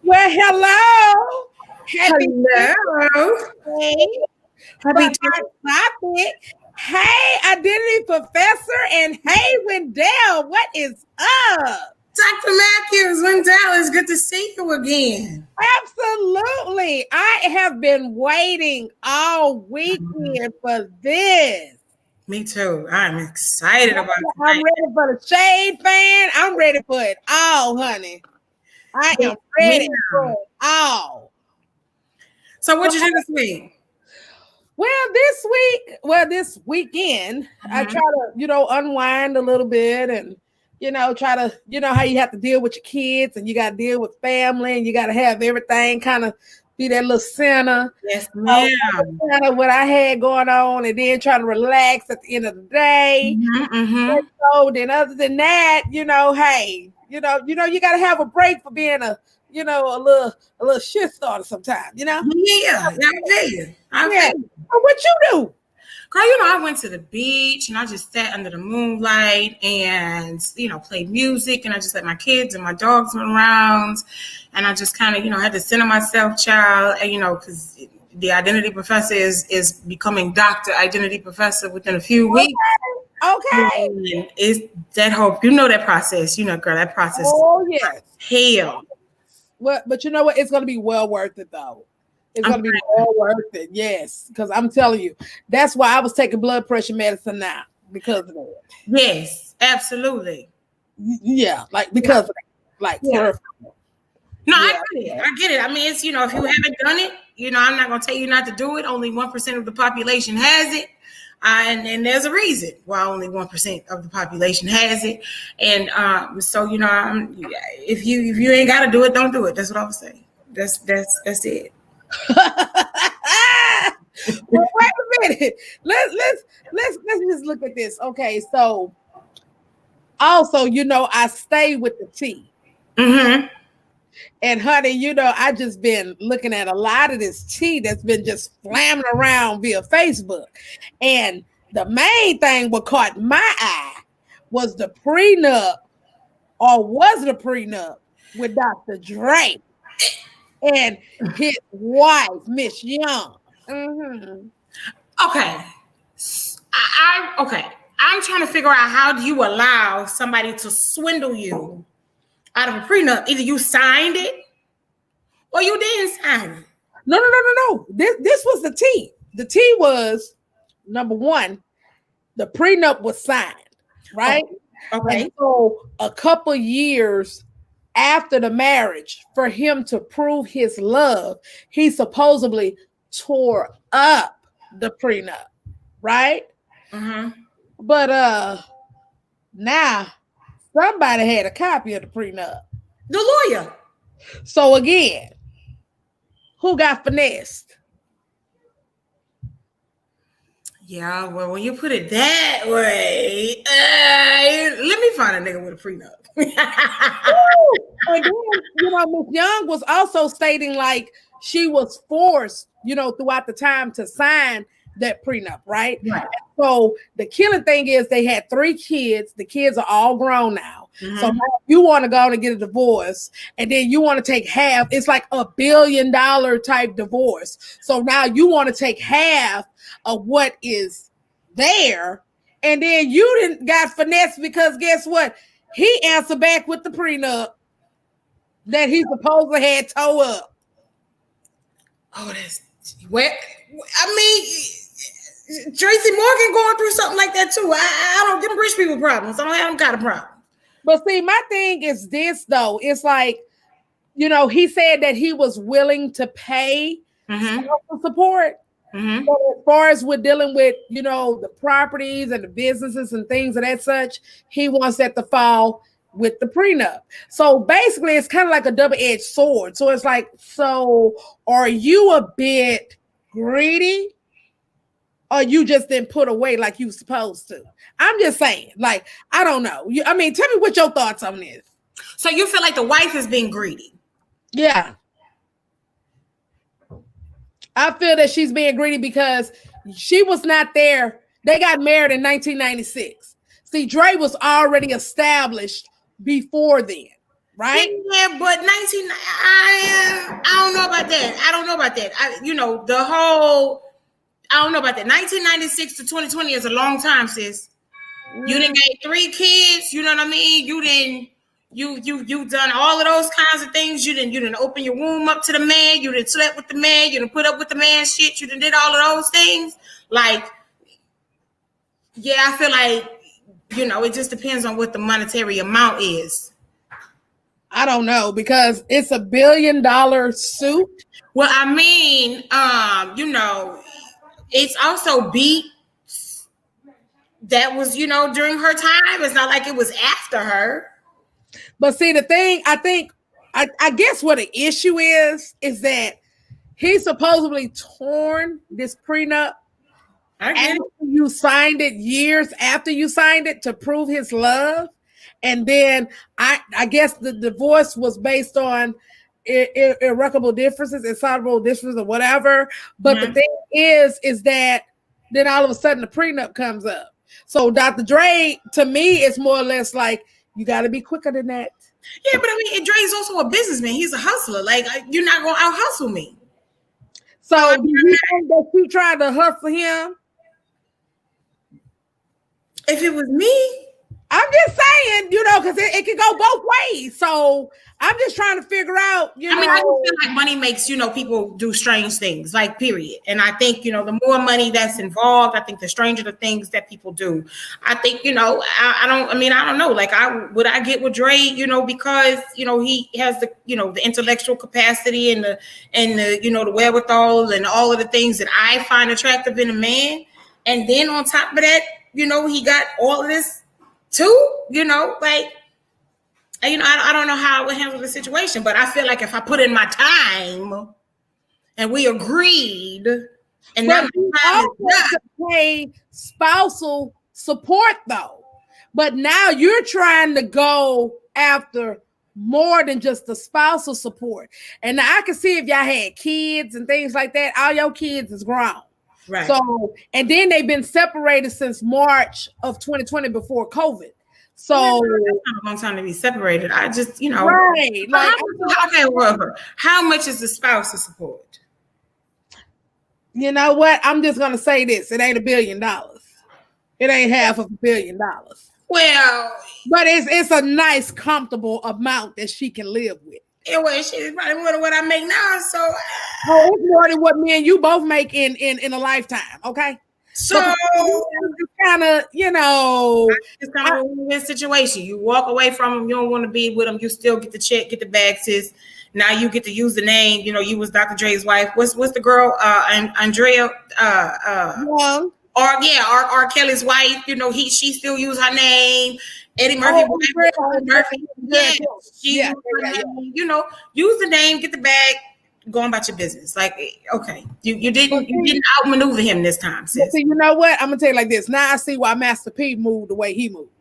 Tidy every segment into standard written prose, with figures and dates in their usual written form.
Well, hello. Happy Hello. Tuesday. Happy Topic. Hey, identity professor, and hey, Wendell, what is up? Dr. Matthews, Wendell, it's good to see you again. Absolutely. I have been waiting all weekend for this. Me too. I'm excited about it. I'm ready for the Shade fan. I'm ready for it all, honey. I am ready for it all. So what you do this week? This weekend, I try to, unwind a little bit and, try to, how you have to deal with your kids and you got to deal with family and you got to have everything kind of be that little center. Yes, ma'am. Kind of what I had going on and then trying to relax at the end of the day. And so then other than that, hey, you got to have a break for being a little shit starter sometimes, Yeah, I feel you. What you do? Girl, I went to the beach and I just sat under the moonlight and, played music and I just let my kids and my dogs run around and I just kind of, had to center myself, child, and, because the identity professor is becoming Dr. Identity Professor within a few weeks. Okay. And it's that whole, that process, girl, that process. Oh, yes. Hell. Well, but you know what? It's going to be well worth it, though. It's going to be well worth it, yes. Because I'm telling you, that's why I was taking blood pressure medicine now, because of it. Yes, absolutely. Yeah, because of it. No, I get it. I mean, it's, if you haven't done it, I'm not going to tell you not to do it. Only 1% of the population has it. And there's a reason why only 1% of the population has it. And so, if you ain't got to do it, don't do it. That's what I was saying. That's it. Well, wait a minute. Let's just look at this. Okay, so also, I stay with the tea. And honey, I just been looking at a lot of this tea that's been just flamming around via Facebook. And the main thing what caught my eye was the prenup, or was the prenup with Dr. Dre and his wife, Miss Young. Okay. I'm trying to figure out, how do you allow somebody to swindle you out of a prenup? Either you signed it or you didn't sign it. No. This was the tea. The tea was, number one, the prenup was signed, right? Okay. And so a couple years after the marriage, for him to prove his love, he supposedly tore up the prenup, right? But now somebody had a copy of the prenup. The lawyer. So again, who got finessed? Yeah, well, when you put it that way, let me find a nigga with a prenup. And then, Miss Young was also stating like she was forced, throughout the time to sign that prenup, right? So the killing thing is they had 3 kids. The kids are all grown now. So now you want to go and get a divorce, and then you want to take half. It's like $1 billion type divorce. So now you want to take half of what is there, and then you didn't got finessed because guess what? He answered back with the prenup that he supposedly had tore up. Oh, that's where. I mean, Tracy Morgan going through something like that too. I don't give rich people problems. I don't have them kind of problems. But see, my thing is this though. It's like, he said that he was willing to pay support. But as far as we're dealing with, the properties and the businesses and things of that such, he wants that to fall with the prenup. So basically, it's kind of like a double-edged sword. So it's like, so are you a bit greedy, or you just didn't put away like you supposed to? I'm just saying, like, I don't know. Tell me what your thoughts on this. So you feel like the wife is being greedy? Yeah. I feel that she's being greedy because she was not there. They got married in 1996. See, Dre was already established before then, right? Yeah, but I don't know about that. I don't know about that. I don't know about that. 1996 to 2020 is a long time, sis. You didn't get 3 kids. You know what I mean? You done all of those kinds of things. You didn't open your womb up to the man. You didn't slept with the man. You didn't put up with the man shit. You did all of those things. Like, yeah, I feel like, it just depends on what the monetary amount is. I don't know, because it's $1 billion suit. Well, I mean, it's also Beats that was, during her time. It's not like it was after her. But see, the thing, I guess what the issue is that he supposedly torn this prenup after you signed it, years after you signed it, to prove his love. And then I guess the divorce was based on irrecoverable differences, insoluble differences, or whatever. But the thing is that then all of a sudden the prenup comes up. So Dr. Dre, to me, it's more or less like, you got to be quicker than that. Yeah, but I mean, Dre's also a businessman. He's a hustler. Like, you're not going to out hustle me. So do you think that you tried to hustle him? If it was me, I'm just saying, because it can go both ways. So I'm just trying to figure out, I just feel like money makes, people do strange things, like, period. And I think, the more money that's involved, I think the stranger the things that people do. I think, I don't know. Like, would I get with Dre, because, he has the, the intellectual capacity and the the wherewithal and all of the things that I find attractive in a man. And then on top of that, he got all of this too, like, I don't know how I would handle the situation, but I feel like if I put in my time and we agreed, and now you also pay spousal support though. But now you're trying to go after more than just the spousal support. And I can see if y'all had kids and things like that, all your kids is grown. Right. So, and then they've been separated since March of 2020 before COVID. So that's not a long time to be separated. I just, right. Like, how much is the spousal support? You know what? I'm just gonna say this: it ain't $1 billion. It ain't half of $1 billion. Well, but it's a nice, comfortable amount that she can live with. Anyway, she's probably more than what I make now. So, it's more than what me and you both make in a lifetime. Okay. So kind of, it's kind of a win-win situation. You walk away from them, you don't want to be with them. You still get the check, get the bag, sis. Now you get to use the name. You was Dr. Dre's wife. What's the girl? Andrea. Young. R. Kelly's wife. She still use her name. Eddie Murphy. Use the name, get the bag, go about your business. Like, okay, you didn't outmaneuver him this time, sis. See, you know what? I'm gonna tell you like this. Now I see why Master P moved the way he moved.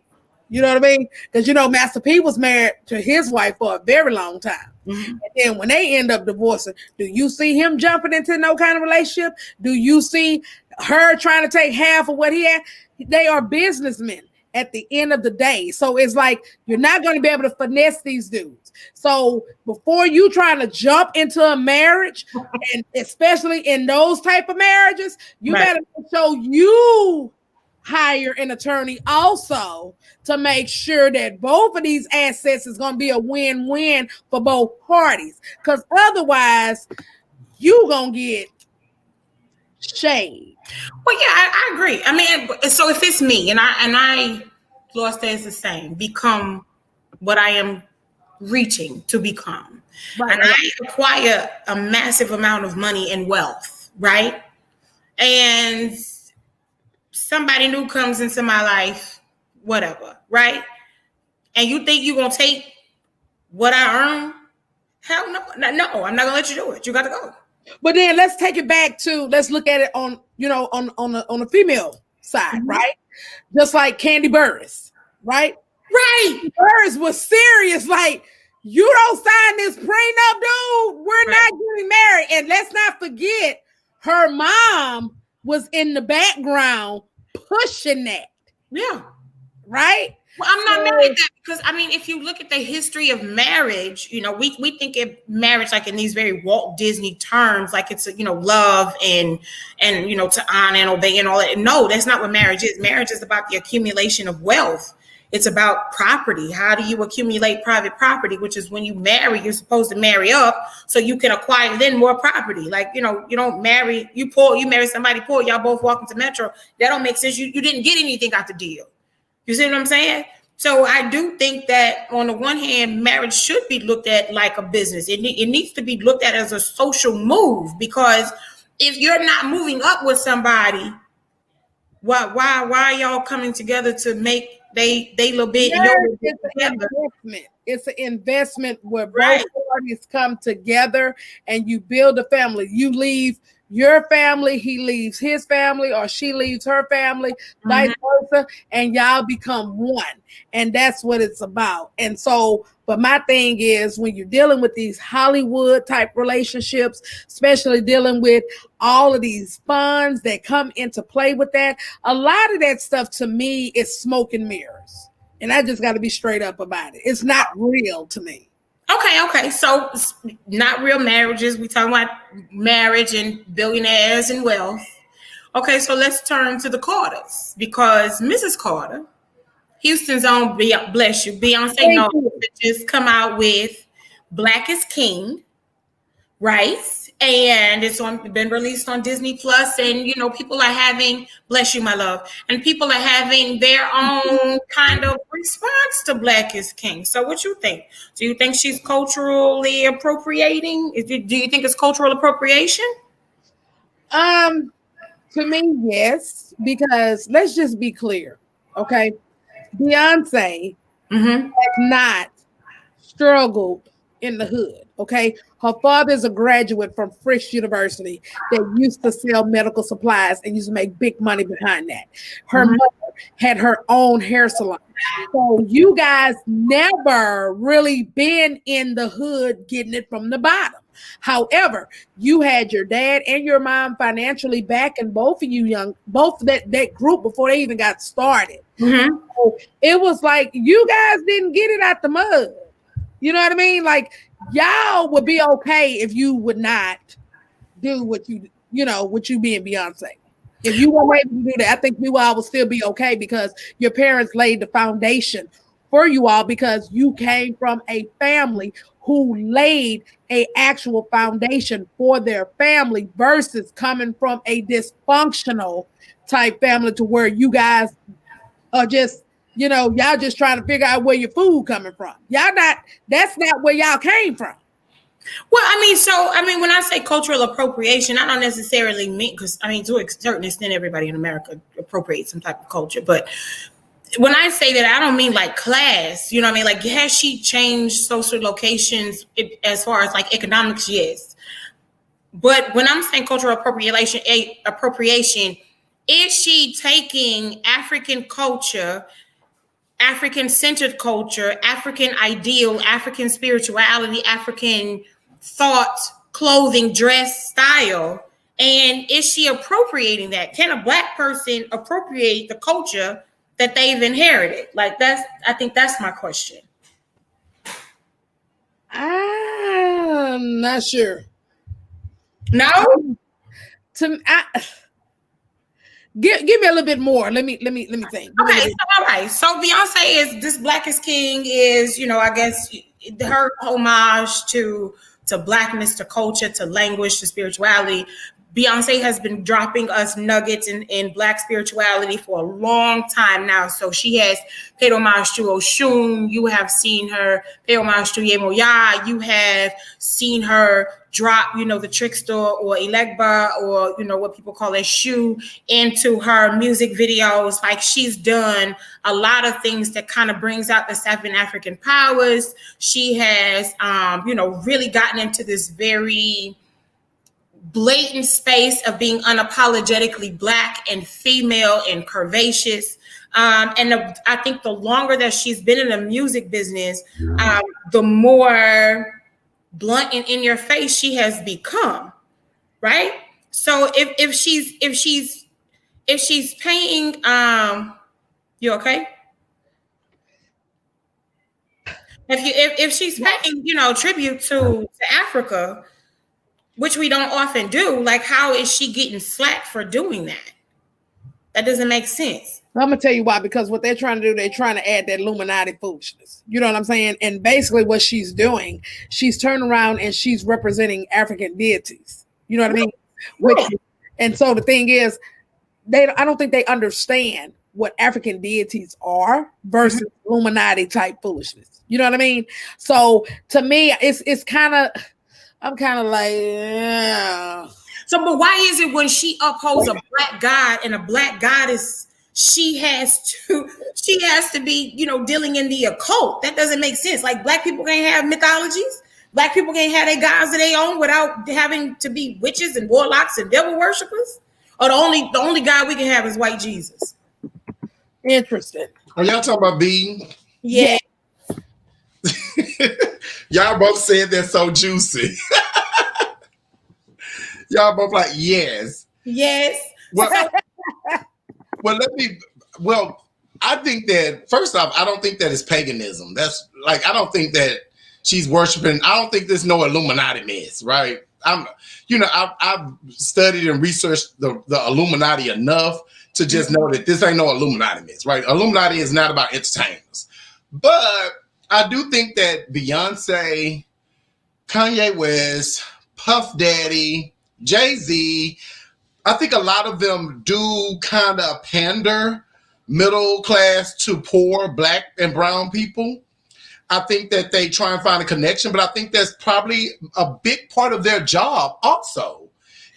You know what I mean? Because Master P was married to his wife for a very long time. Mm-hmm. And then when they end up divorcing, do you see him jumping into no kind of relationship? Do you see her trying to take half of what he had? They are businessmen at the end of the day. So it's like, you're not going to be able to finesse these dudes. So before you trying to jump into a marriage, and especially in those type of marriages, you better show you hire an attorney also to make sure that both of these assets is going to be a win-win for both parties. Because otherwise, you going to get shade. Well, yeah, I agree. I mean, so if it's me and I Lord stays the same, become what I am reaching to become, and I acquire a massive amount of money and wealth, right? And somebody new comes into my life, whatever, right? And you think you're going to take what I earn? Hell no. No, I'm not going to let you do it. You got to go. But then let's take it back to, let's look at it on, on the female side, mm-hmm. right? Just like Candy Burris, right? Right. Burris was serious. Like, you don't sign this prenup, dude, we're not getting married. And let's not forget, her mom was in the background pushing that. Yeah. Right? Well, I'm not mad at that because I mean, if you look at the history of marriage, we think of marriage like in these very Walt Disney terms, like it's love and to honor and obey and all that. No, that's not what marriage is. Marriage is about the accumulation of wealth. It's about property. How do you accumulate private property? Which is when you marry, you're supposed to marry up so you can acquire then more property. Like, you don't marry, you poor, you marry somebody poor, y'all both walk into Metro. That don't make sense. You didn't get anything out the deal. You see what I'm saying? So I do think that on the one hand, marriage should be looked at like a business. It needs to be looked at as a social move, because if you're not moving up with somebody, why are y'all coming together to make they little bit? It's an investment. It's an investment where both parties come together and you build a family. You leave your family, he leaves his family, or she leaves her family, vice versa, and y'all become one. And that's what it's about. And so, but my thing is, when you're dealing with these Hollywood type relationships, especially dealing with all of these funds that come into play with that, a lot of that stuff to me is smoke and mirrors. And I just got to be straight up about it. It's not real to me. Okay. So not real marriages. We talking about marriage and billionaires and wealth. Okay, so let's turn to the Carters, because Mrs. Carter, Houston's own, bless you, Beyonce, just come out with Black is King, right? And it's been released on Disney Plus, and people are having, bless you, my love, and people are having their own kind of response to Black is King. So what you think? Do you think she's culturally appropriating? Do you think it's cultural appropriation? To me, yes, because let's just be clear, okay? Beyonce has not struggled in the hood, okay? Her father is a graduate from Frisch University that used to sell medical supplies and used to make big money behind that. Her mother had her own hair salon. So you guys never really been in the hood getting it from the bottom. However, you had your dad and your mom financially backing both of you both that group before they even got started. So it was like you guys didn't get it out the mud. You know what I mean? Like, y'all would be okay if you would not do what you being Beyonce. If you weren't able to do that, I think you all would still be okay, because your parents laid the foundation for you all, because you came from a family who laid a actual foundation for their family versus coming from a dysfunctional type family to where you guys are just, y'all just trying to figure out where your food coming from. That's not where y'all came from. Well, when I say cultural appropriation, I don't necessarily mean, because to a certain extent, everybody in America appropriates some type of culture. But when I say that, I don't mean like class, Like, has she changed social locations as far as like economics? Yes. But when I'm saying cultural appropriation, is she taking African culture, African-centered culture, African ideal, African spirituality, African thought, clothing, dress, style, and is she appropriating that? Can a Black person appropriate the culture that they've inherited? Like, I think that's my question. I'm not sure. No? Give me a little bit more. Let me think. Okay, so all right. So Beyonce is this Black is King is, I guess her homage to Blackness, to culture, to language, to spirituality. Beyonce has been dropping us nuggets in Black spirituality for a long time now. So she has paid homage to Oshun. You have seen her pay homage to Yemoya. You have seen her drop, the trickster or Elegba, or, what people call a shoe, into her music videos. Like, she's done a lot of things that kind of brings out the 7 African powers. She has, really gotten into this very blatant space of being unapologetically Black and female and curvaceous. I think the longer that she's been in the music business, the more blunt and in your face she has become, right? So if she's paying, you okay? If she's paying, tribute to Africa, which we don't often do, like how is she getting slack for doing that? That doesn't make sense. I'm gonna tell you why, because what they're trying to do, they're trying to add that Illuminati foolishness. You know what I'm saying? And basically what she's doing, she's turning around and she's representing African deities. You know what I mean? Right. And so the thing is, I don't think they understand what African deities are versus Illuminati type foolishness. You know what I mean? So to me, it's kind of, I'm kind of like, yeah. So, but why is it when she upholds a black god and a black goddess, she has to be, dealing in the occult? That doesn't make sense. Like, black people can't have mythologies. Black people can't have their gods of their own without having to be witches and warlocks and devil worshippers. Or the only God we can have is white Jesus. Interesting. Are y'all talking about B? Yeah. Y'all both said they're so juicy. Y'all both like, yes. Yes. Well, I think that, first off, I don't think that it's paganism. That's like, I don't think that she's worshiping. I don't think there's no Illuminati mess, right? I've studied and researched the Illuminati enough to just know that this ain't no Illuminati mess, right? Illuminati is not about entertainers. But I do think that Beyonce, Kanye West, Puff Daddy, Jay-Z, I think a lot of them do kind of pander middle class to poor black and brown people. I think that they try and find a connection, but I think that's probably a big part of their job also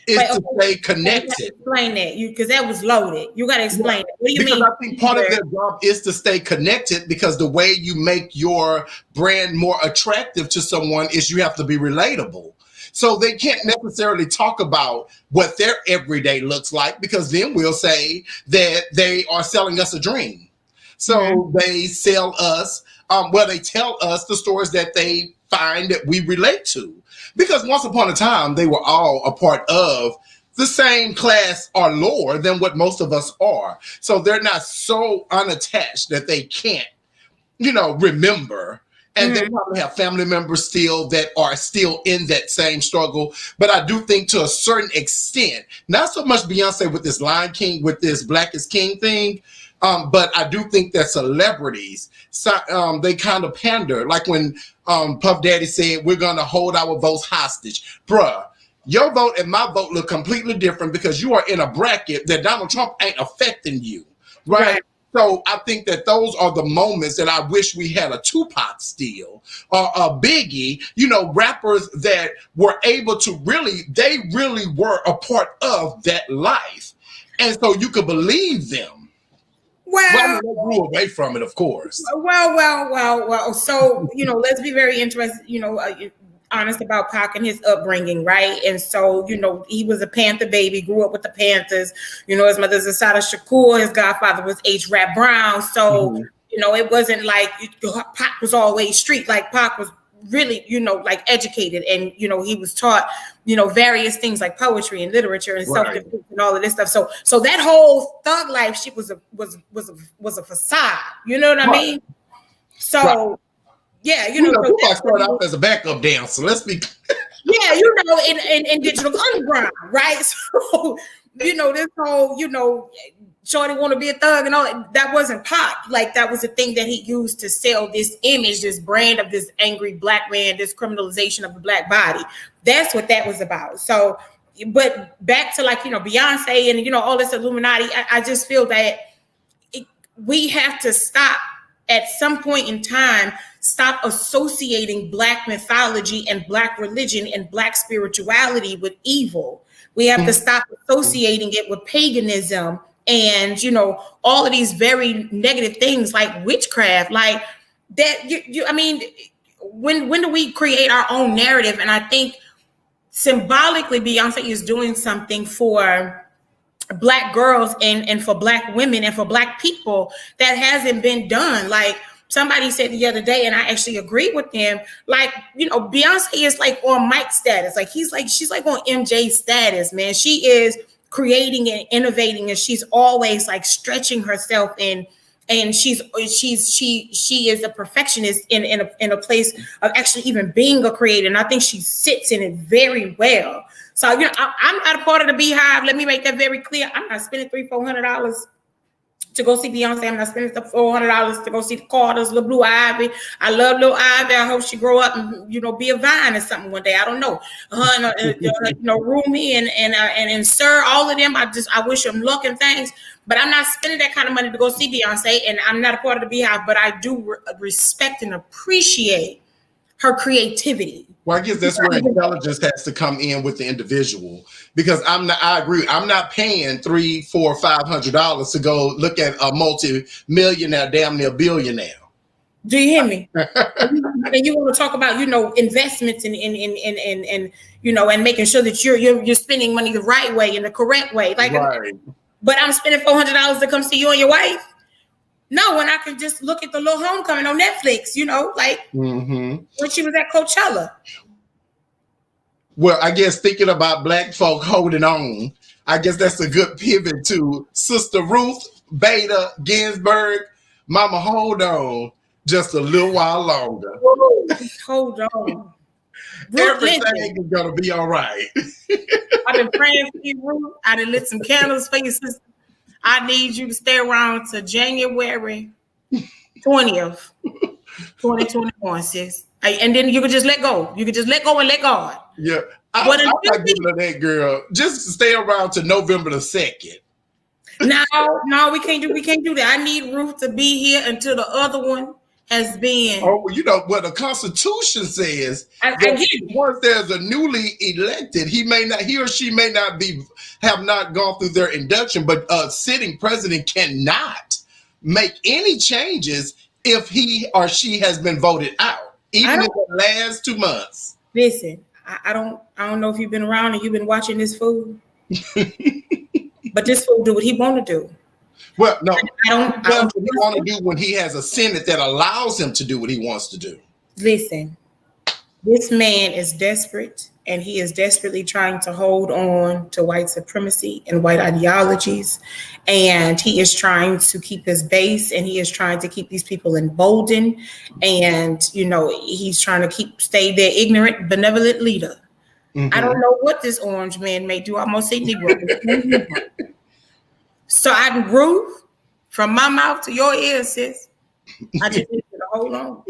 is to stay connected. Explain that, because that was loaded. You got to explain it. What do you mean? I think part of their job is to stay connected, because the way you make your brand more attractive to someone is you have to be relatable. So they can't necessarily talk about what their everyday looks like, because then we'll say that they are selling us a dream. So they sell us, they tell us the stories that they find that we relate to. Because once upon a time, they were all a part of the same class or lower than what most of us are. So they're not so unattached that they can't, remember. And they probably have family members still that are still in that same struggle. But I do think to a certain extent, not so much Beyonce with this Lion King, with this Black is King thing, but I do think that celebrities, they kind of pander. Like when Puff Daddy said, we're going to hold our votes hostage. Bruh, your vote and my vote look completely different, because you are in a bracket that Donald Trump ain't affecting you, right? So I think that those are the moments that I wish we had a Tupac still, or a Biggie, rappers that were able to they really were a part of that life. And so you could believe them. Well, they grew away from it, of course. Well. So, let's be very interested, honest about Pac and his upbringing, right? And so, he was a Panther baby, grew up with the Panthers. His mother's Asada Shakur, his godfather was H. Rap Brown. So, it wasn't like Pac was always street. Like, Pac was really, like educated, and he was taught, various things like poetry and literature and self-defense and all of this stuff. So that whole thug life shit was a facade. You know what I mean? So. Yeah, Tupac started out as a backup dancer. Let's be. Yeah, in Digital Underground, right? So, this whole, Shorty want to be a thug and all that wasn't Pac. Like, that was a thing that he used to sell this image, this brand of this angry black man, this criminalization of the black body. That's what that was about. So, but back to Beyonce and all this Illuminati, I just feel that we have to stop at some point in time. Stop associating Black mythology and Black religion and Black spirituality with evil. We have to stop associating it with paganism and, all of these very negative things like witchcraft, like that. When do we create our own narrative? And I think symbolically, Beyonce is doing something for Black girls and for Black women and for Black people that hasn't been done. Like, somebody said the other day, and I actually agree with them. Like, Beyonce is like on Mike status. Like, she's like on MJ status, man. She is creating and innovating, and she's always like stretching herself and and she is a perfectionist in a place of actually even being a creator, and I think she sits in it very well. So I'm not a part of the Beehive. Let me make that very clear. I'm not spending $300-400 to go see Beyonce. I'm not spending the $400 to go see the Carters, Lil Blue Ivy. I love Lil Ivy. I hope she grow up and be a Vine or something one day. I don't know. Rumi and Sir, all of them. I wish them luck and things. But I'm not spending that kind of money to go see Beyonce, and I'm not a part of the Beehive. But I do respect and appreciate her creativity. Well, I guess that's where intelligence has to come in with the individual, because I agree. I'm not paying $300, $400, $500 to go look at a multi-millionaire, damn near billionaire. Do you hear me? And you want to talk about, investments and making sure that you're spending money the right way and the correct way. Right. But I'm spending $400 to come see you and your wife. No, when I can just look at the little Homecoming on Netflix, when she was at Coachella. Well, I guess thinking about Black folk holding on, I guess that's a good pivot to Sister Ruth Bader Ginsburg. Mama, hold on just a little while longer. Whoa, hold on. Everything is going to be all right. I've been praying for you, Ruth. I done lit some candles for you, sister. I need you to stay around to January 20th, 2021, sis. And then you can just let go. You can just let go and let God. Yeah. I'm not giving her that, girl. Just stay around to November the 2nd. No, we can't do that. I need Ruth to be here until the other one has been. Oh, what the Constitution says. Once there's a newly elected, he or she may not have not gone through their induction, but a sitting president cannot make any changes if he or she has been voted out, even in the last 2 months. Listen, I don't know if you've been around and you've been watching this fool, but this fool do what he want to do. Well, no, I don't what he want to do when he has a Senate that allows him to do what he wants to do. Listen, this man is desperate, and he is desperately trying to hold on to white supremacy and white ideologies, and he is trying to keep his base, and he is trying to keep these people emboldened, and he's trying to stay their ignorant, benevolent leader. Mm-hmm. I don't know what this orange man may do. I almost say Negro. So Ruth, from my mouth to your ears, sis, I just need you to hold on.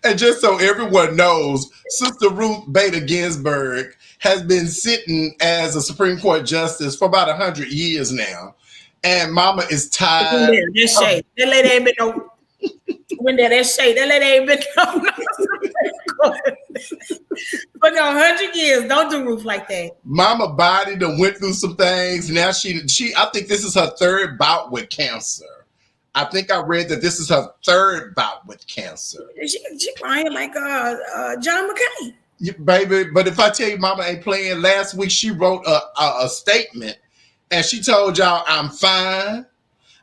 And just so everyone knows, Sister Ruth Bader Ginsburg has been sitting as a Supreme Court justice for about 100 years now. And Mama is tired. That's shade. That lady ain't been no. That's shade. That lady ain't been no. But 100 years, don't do Ruth like that. Mama body done went through some things. Now she I think this is her third bout with cancer. I think I read that this is her third bout with cancer. She crying like John McCain. Baby, but if I tell you Mama ain't playing, last week she wrote a statement and she told y'all, I'm fine.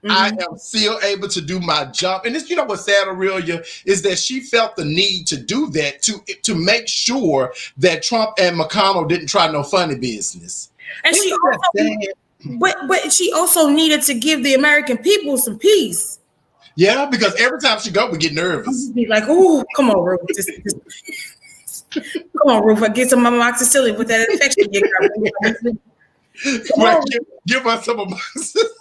Mm-hmm. I am still able to do my job. And this, what's sad, Aurelia, is that she felt the need to do that to make sure that Trump and McConnell didn't try no funny business. And she she also needed to give the American people some peace. Yeah, because every time she go, we get nervous. Be like, oh, come on, Ruth. Come on, Ruth. I get some amoxicillin with that infection. Give us some of my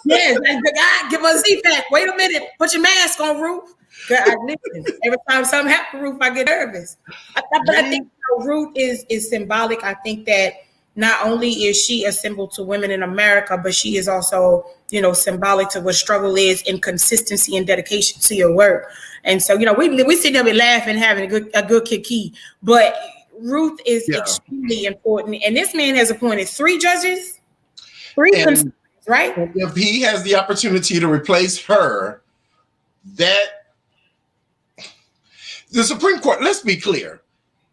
Yes, God, give us Z-Pack. Wait a minute. Put your mask on, Ruth. God, listen. Every time something happens, Ruth, I get nervous. But I think Ruth is symbolic. I think that not only is she a symbol to women in America, but she is also, symbolic to what struggle is in consistency and dedication to your work. And so, we sit there and laughing, having a good kiki. But Ruth is extremely important. And this man has appointed 3 judges. 3 conservatives, right? If he has the opportunity to replace her, the Supreme Court, let's be clear,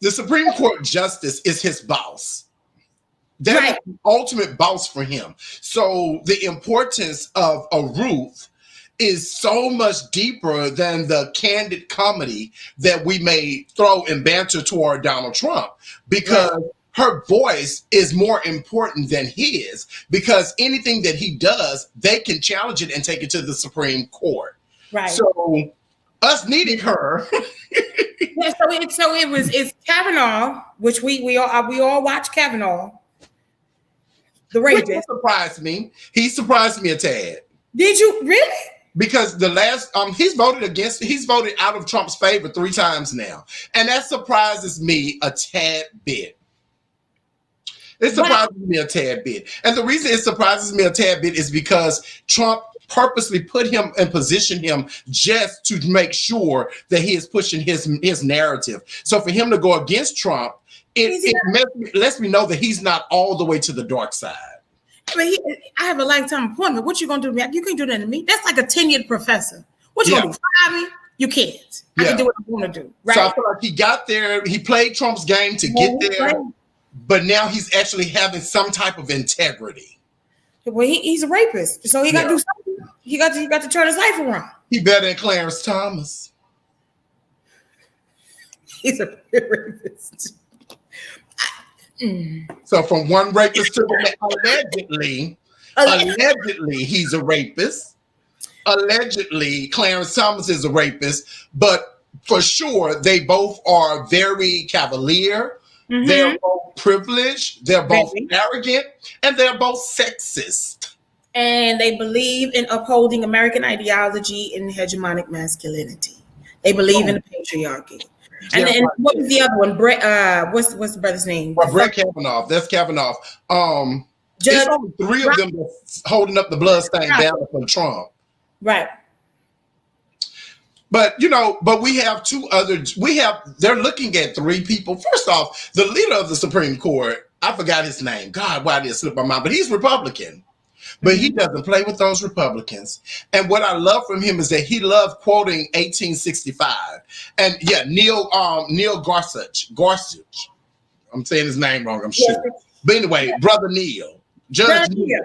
the Supreme Court justice is his boss. That's the ultimate boss for him. So the importance of a Ruth is so much deeper than the candid comedy that we may throw and banter toward Donald Trump, because her voice is more important than his, because anything that he does, they can challenge it and take it to the Supreme Court. Right. So us needing her. Yeah, it's Kavanaugh, which we all watch Kavanaugh, the rapist. Surprised me. He surprised me a tad. Did you really? Because the last he's voted out of Trump's favor 3 times now, and that surprises me a tad bit. It surprises me a tad bit, and the reason it surprises me a tad bit is because Trump purposely put him and positioned him just to make sure that he is pushing his narrative. So for him to go against Trump, it lets me know that he's not all the way to the dark side. I have a lifetime appointment. What you gonna do to me? You can't do that to me. That's like a tenured professor. What you gonna do? Fire me? You can't. I can do what I want to do. Right. So I feel like he got there. He played Trump's game to get there, but now he's actually having some type of integrity. Well, he's a rapist, so he got to do something. He got to turn his life around. He better than Clarence Thomas. He's a rapist. So from one rapist to the allegedly he's a rapist. Allegedly Clarence Thomas is a rapist, but for sure they both are very cavalier. Mm-hmm. They're both privileged. They're both arrogant, and they're both sexist. And they believe in upholding American ideology and hegemonic masculinity. They believe in the patriarchy. And then what was the other one? Brett, what's the brother's name? Well, Brett Kavanaugh. That's Kavanaugh. There's only 3 of them that's holding up the bloodstained banner from Trump. Right. But we have 2 others. They're looking at 3 people. First off, the leader of the Supreme Court, I forgot his name. God, why did it slip my mind? But he's Republican. But he doesn't play with those Republicans. And what I love from him is that he loved quoting 1865. And Neil Gorsuch. I'm saying his name wrong, I'm sure. But anyway, Brother Neil. Judge Neil.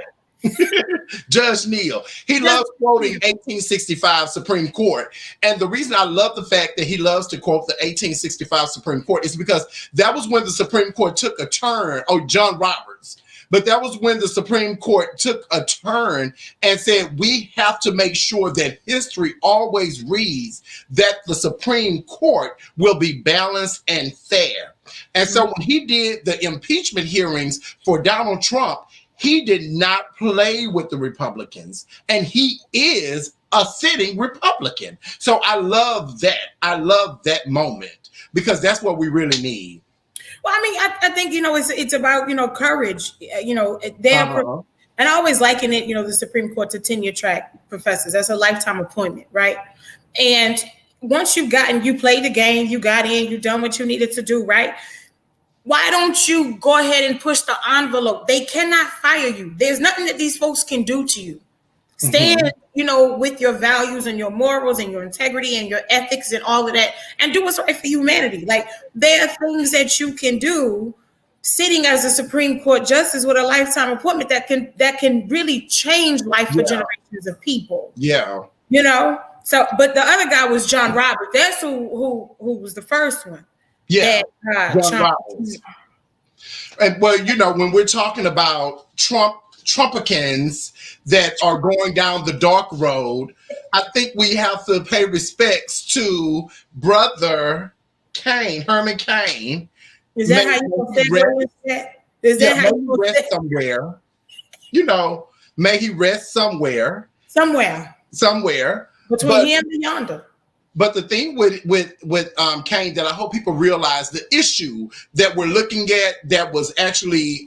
Judge Neil. He loves quoting 1865 Supreme Court. And the reason I love the fact that he loves to quote the 1865 Supreme Court is because that was when the Supreme Court took a turn. Oh, John Roberts. But that was when the Supreme Court took a turn and said, we have to make sure that history always reads that the Supreme Court will be balanced and fair. And so when he did the impeachment hearings for Donald Trump, he did not play with the Republicans. And he is a sitting Republican. So I love that. I love that moment because that's what we really need. Well, I mean, I think, it's about, courage, and I always liken it, the Supreme Court to tenure track professors. That's a lifetime appointment, right? And once you played the game, you got in, you done what you needed to do, right? Why don't you go ahead and push the envelope? They cannot fire you. There's nothing that these folks can do to you. Stand, with your values and your morals and your integrity and your ethics and all of that, and do what's right for humanity. Like, there are things that you can do sitting as a Supreme Court justice with a lifetime appointment that can really change life for generations of people. Yeah. So, but the other guy was John Roberts. That's who was the first one. Yeah. John Roberts. And when we're talking about Trumpicans that are going down the dark road, I think we have to pay respects to Brother Cain, Herman Cain. Is that how you say Is that how you rest somewhere? May he rest somewhere. Somewhere. Between him and yonder. But the thing with Cain that I hope people realize, the issue that we're looking at that was actually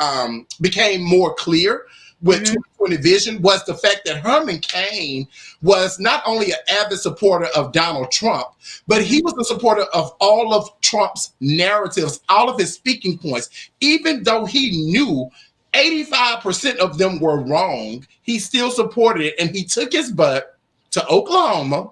became more clear with 2020 vision was the fact that Herman Cain was not only an avid supporter of Donald Trump, but he was a supporter of all of Trump's narratives, all of his speaking points. Even though he knew 85% of them were wrong, he still supported it, and he took his butt to Oklahoma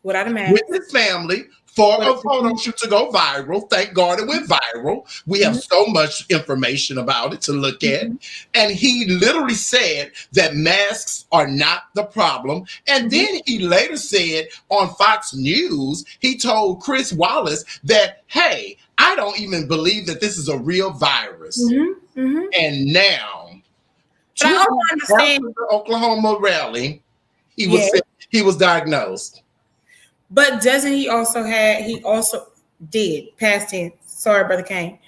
with his family for a photo shoot to go viral. Thank God it went viral. We have so much information about it to look at. And he literally said that masks are not the problem. And then he later said on Fox News, he told Chris Wallace that, hey, I don't even believe that this is a real virus. And now, but I don't understand the Oklahoma rally, he was diagnosed. But doesn't he also did, past tense, sorry, Brother Kane.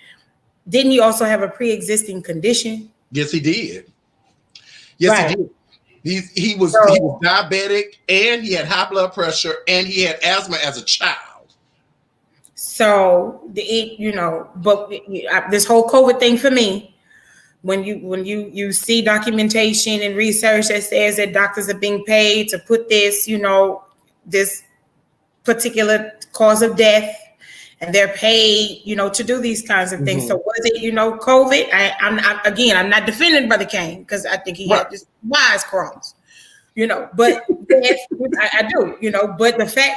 Didn't he also have a pre-existing condition? Yes, he did. Yes, right. he did. He was diabetic, and he had high blood pressure, and he had asthma as a child. So but this whole COVID thing for me, when you see documentation and research that says that doctors are being paid to put this, this particular cause of death, and they're paid, to do these kinds of things. So was it, COVID? I'm not defending Brother Kane because I think he had just wise crumbs, but yes, I do, but the fact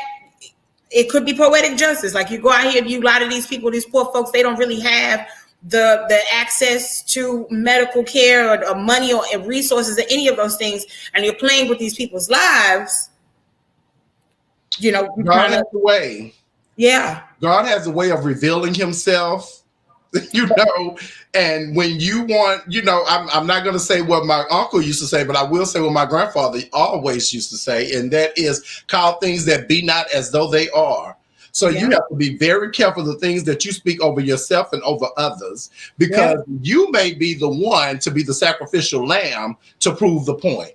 it could be poetic justice. Like you go out here, a lot of these people, these poor folks, they don't really have the access to medical care or money or resources or any of those things, and you're playing with these people's lives. God has a way. Yeah. God has a way of revealing himself, and when you want, I'm not going to say what my uncle used to say, but I will say what my grandfather always used to say, and that is call things that be not as though they are. So you have to be very careful of the things that you speak over yourself and over others, because you may be the one to be the sacrificial lamb to prove the point.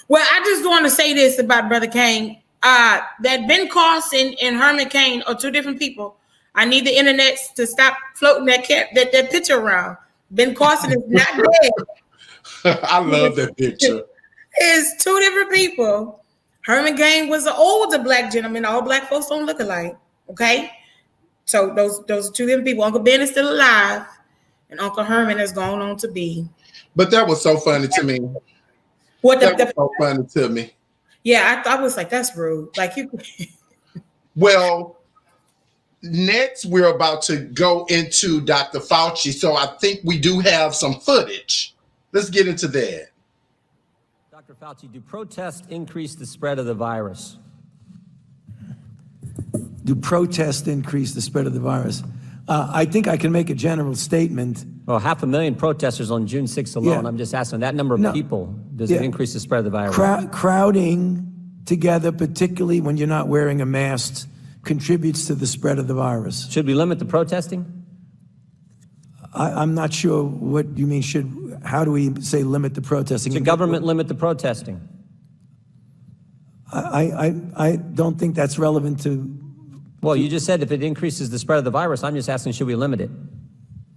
Well, I just want to say this about Brother Kane. That Ben Carson and Herman Cain are two different people. I need the internet to stop floating that picture around. Ben Carson is not dead. I love that picture. It's two different people. Herman Cain was an older black gentleman. All black folks don't look alike. Okay, so those are two different people. Uncle Ben is still alive, and Uncle Herman has gone on to be. But that was so funny to me. That was so funny to me. Yeah, I was like, that's rude. Like you. Well, next we're about to go into Dr. Fauci, so I think we do have some footage. Let's get into that. Dr. Fauci, do protests increase the spread of the virus? Do protests increase the spread of the virus? I think I can make a general statement. Well, 500,000 protesters on June 6th alone. Yeah. I'm just asking that number of people, does it increase the spread of the virus? Crowding together, particularly when you're not wearing a mask, contributes to the spread of the virus. Should we limit the protesting? I'm not sure what you mean. How do we say limit the protesting? Should government limit the protesting? I don't think that's relevant to. Well, you just said if it increases the spread of the virus, I'm just asking, should we limit it?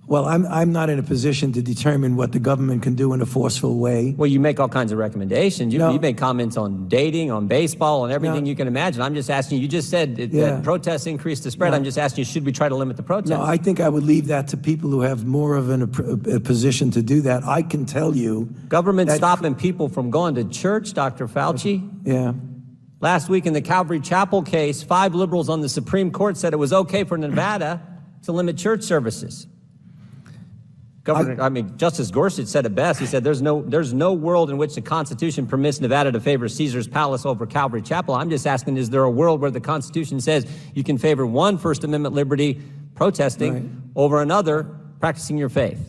Well, I'm not in a position to determine what the government can do in a forceful way. Well, you make all kinds of recommendations. You make comments on dating, on baseball, on everything you can imagine. I'm just asking you just said that protests increase the spread. I'm just asking you, should we try to limit the protests? No, I think I would leave that to people who have more of a position to do that. I can tell you. Government stopping people from going to church, Dr. Fauci? Yeah. Last week in the Calvary Chapel case, 5 liberals on the Supreme Court said it was okay for Nevada to limit church services. Justice Gorsuch said it best. He said there's no world in which the Constitution permits Nevada to favor Caesar's Palace over Calvary Chapel. I'm just asking, is there a world where the Constitution says you can favor one First Amendment liberty, protesting, over another, practicing your faith?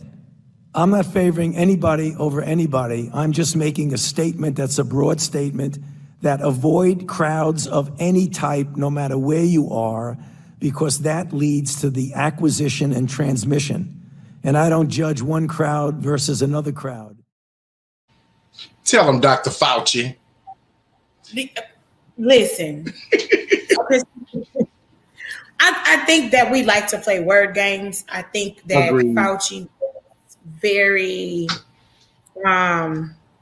I'm not favoring anybody over anybody. I'm just making a statement that's a broad statement that avoid crowds of any type, no matter where you are, because that leads to the acquisition and transmission. And I don't judge one crowd versus another crowd. Tell him, Dr. Fauci. Listen, I think that we like to play word games. I think that Fauci was very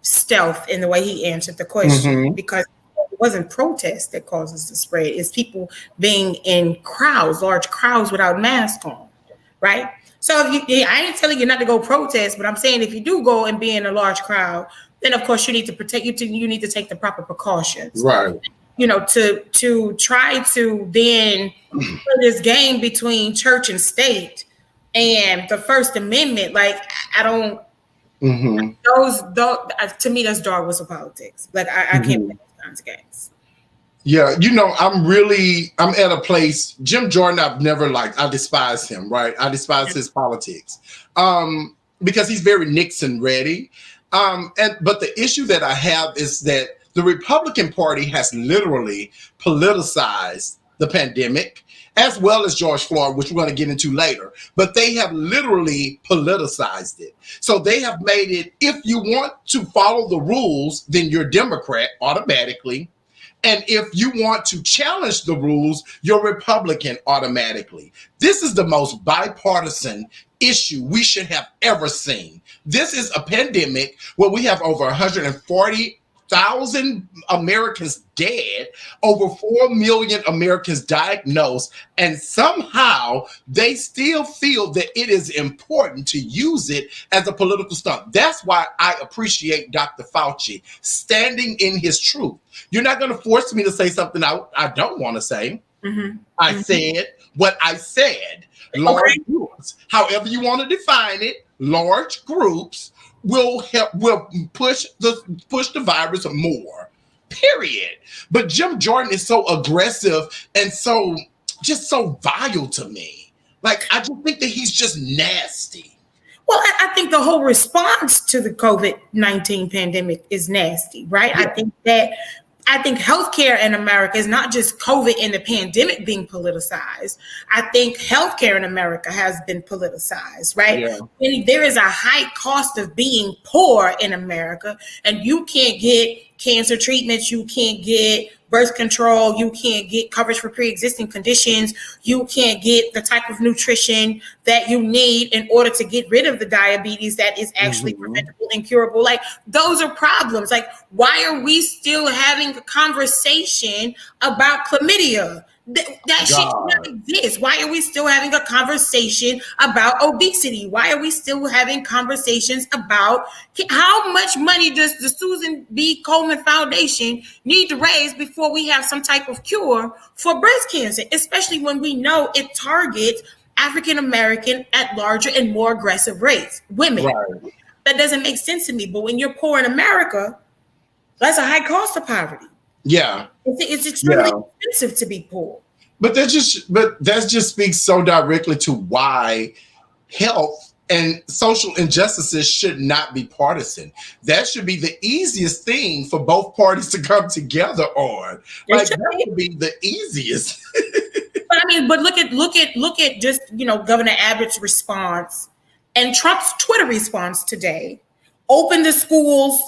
stealth in the way he answered the question, because it wasn't protest that causes the spread. It's people being in crowds, large crowds without masks on, right? So I ain't telling you not to go protest, but I'm saying if you do go and be in a large crowd, then of course you need to protect you need to take the proper precautions, right? To try to then play this game between church and state and the First Amendment. Like I don't. Those to me, that's dog whistle politics. Like I can't play those kinds of games. Yeah, I'm at a place. Jim Jordan, I've never liked. I despise him, right? I despise his politics because he's very Nixon ready. But the issue that I have is that The Republican Party has literally politicized the pandemic, as well as George Floyd, which we're going to get into later. But they have literally politicized it. So they have made it, if you want to follow the rules, then you're Democrat automatically. And if you want to challenge the rules, you're Republican automatically. This is the most bipartisan issue we should have ever seen. This is a pandemic where we have over 140,000 Americans dead, over 4 million Americans diagnosed, and somehow they still feel that it is important to use it as a political stunt. That's why I appreciate Dr. Fauci standing in his truth. You're not going to force me to say something I don't want to say. I said what I said. Large groups, however you want to define it, large groups will push the virus more. Period. But Jim Jordan is so aggressive and so vile to me. Like, I just think that he's just nasty. Well, I think the whole response to the COVID-19 pandemic is nasty, right? Yeah. I think healthcare in America is not just COVID and the pandemic being politicized. I think healthcare in America has been politicized, right? Yeah. And there is a high cost of being poor in America, and you can't get cancer treatments, you can't get birth control, you can't get coverage for pre-existing conditions, you can't get the type of nutrition that you need in order to get rid of the diabetes that is actually preventable and curable. Like, those are problems. Like, why are we still having a conversation about chlamydia? That shit doesn't exist. Why are we still having a conversation about obesity? Why are we still having conversations about how much money does the Susan B. Komen Foundation need to raise before we have some type of cure for breast cancer, especially when we know it targets African American at larger and more aggressive rates, women. Right. That doesn't make sense to me. But when you're poor in America, that's a high cost of poverty. Yeah. It's extremely expensive to be poor. But that just speaks so directly to why health and social injustices should not be partisan. That should be the easiest thing for both parties to come together on. Like, that would be the easiest. But look at just, Governor Abbott's response and Trump's Twitter response today. Open the schools, !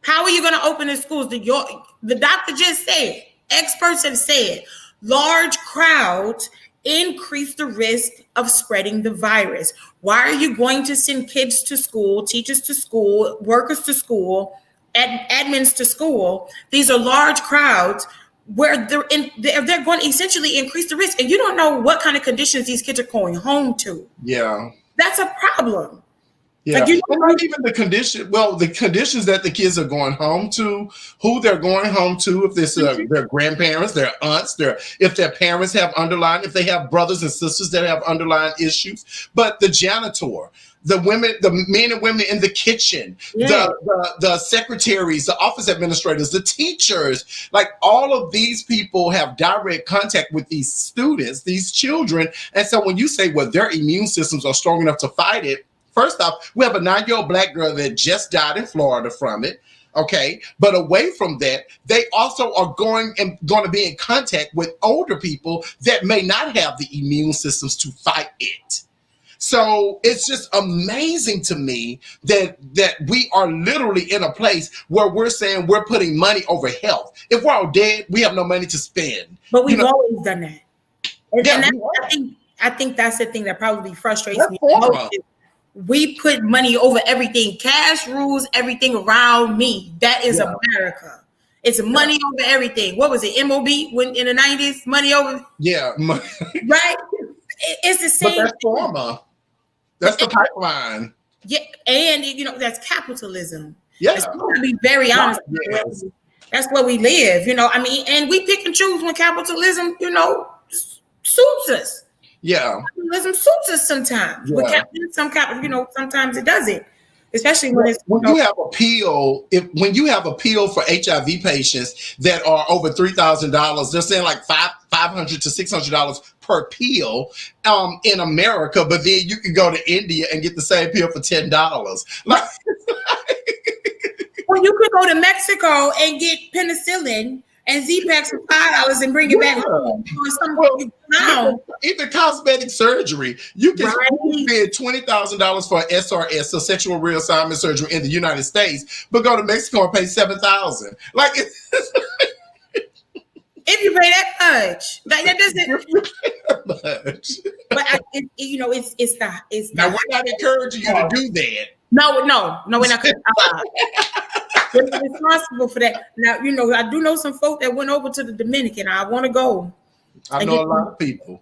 How are you going to open the schools? The doctor just said, experts have said, large crowds increase the risk of spreading the virus. Why are you going to send kids to school, teachers to school, workers to school, admins to school? These are large crowds where they're going to essentially increase the risk. And you don't know what kind of conditions these kids are going home to. Yeah. That's a problem. Yeah, like, not even the condition. Well, the conditions that the kids are going home to, who they're going home to, if this their grandparents, their aunts, if their parents have if they have brothers and sisters that have underlying issues. But the janitor, the women, the men and women in the kitchen, the secretaries, the office administrators, the teachers, like, all of these people have direct contact with these students, these children. And so when you say, well, their immune systems are strong enough to fight it, first off, we have a 9-year-old black girl that just died in Florida from it. Okay. But away from that, they also are going to be in contact with older people that may not have the immune systems to fight it. So it's just amazing to me that we are literally in a place where we're saying we're putting money over health. If we're all dead, we have no money to spend. But we've always done that. And I think that's the thing that probably frustrates me most. We put money over everything. Cash rules everything around me. That is America. It's money over everything. What was it? MOB when in the 90s? Money over. Yeah. Right? It's the same. But that's pharma. That's the pipeline. Yeah. And, that's capitalism. Yeah. To be very honest. Yes. That's where we live, and we pick and choose when capitalism, suits us. Yeah, capitalism suits us sometimes. Yeah. Sometimes it doesn't. Especially when it's when you have a pill. When you have a pill for HIV patients that are over $3,000, they're saying like $500 to $600 per pill in America. But then you can go to India and get the same pill for $10. Well, you could go to Mexico and get penicillin and Z-Packs for $5 and bring it back home. Even cosmetic surgery, you can spend $20,000 for SRS, so sexual reassignment surgery in the United States, but go to Mexico and pay $7,000. Like, if you pay that much, that doesn't. But it's now we're not encouraging you to do that. No, we're not. We're responsible for that. Now, I do know some folk that went over to the Dominican. I want to go. I know a lot of people.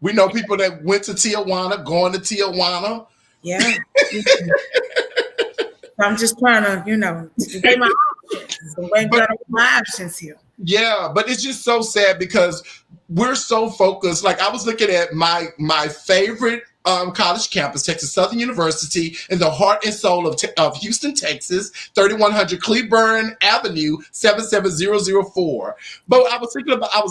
We know people that went to Tijuana, going to Tijuana. Yeah. I'm just trying to, weigh my options here. Yeah, but it's just so sad because we're so focused. Like, I was looking at my favorite college campus, Texas Southern University, in the heart and soul of Houston, Texas, 3100 Cleburne Avenue, 77004. But I was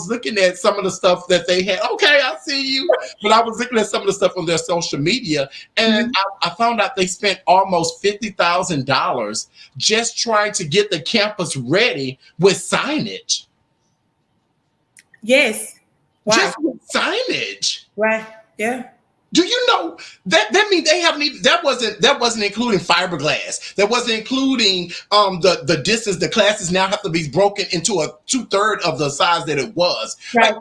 looking at some of the stuff that they had. Okay, I see you. But I was looking at some of the stuff on their social media, and I found out they spent almost $50,000 just trying to get the campus ready with signage. Yes. Why? Just with signage. Right. Yeah. Do you know that means they haven't even that wasn't including fiberglass. That wasn't including the distance. The classes now have to be broken into a 2/3 of the size that it was. Right.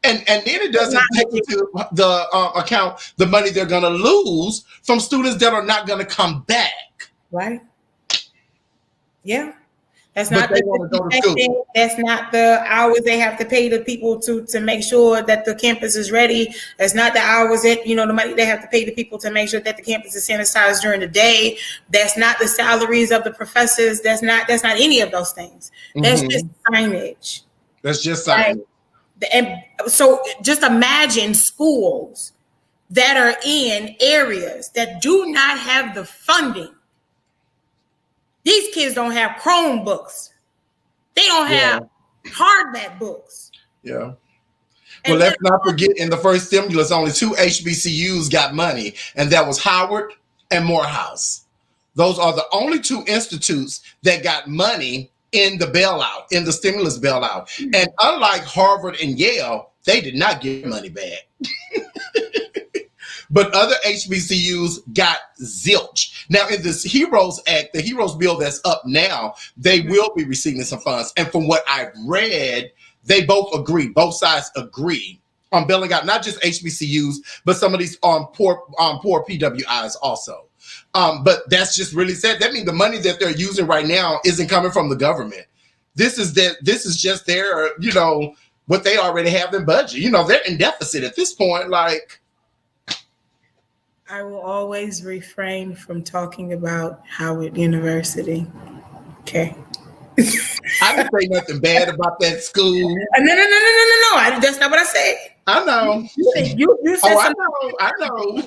And then it doesn't take into the account the money they're gonna lose from students that are not gonna come back. Right. Yeah. That's not that's not the hours they have to pay the people to make sure that the campus is ready. That's not the hours that the money they have to pay the people to make sure that the campus is sanitized during the day. That's not the salaries of the professors. That's not any of those things. That's just signage. That's just signage. Right? And so just imagine schools that are in areas that do not have the funding. These kids don't have Chromebooks. They don't have hardback books. Yeah. Well, let's not forget, in the first stimulus, only 2 HBCUs got money, and that was Howard and Morehouse. Those are the only 2 institutes that got money in the bailout, in the stimulus bailout. And unlike Harvard and Yale, they did not get money back. But other HBCUs got zilch. Now, in this HEROES Act, the HEROES bill that's up now, they will be receiving some funds. And from what I've read, they both sides agree on bailing out not just HBCUs, but some of these poor PWIs also. But that's just really sad. That means the money that they're using right now isn't coming from the government. This is just their, what they already have in budget. They're in deficit at this point, like. I will always refrain from talking about Howard University. Okay. I didn't say nothing bad about that school. No. That's not what I said. I know. You said something. I know.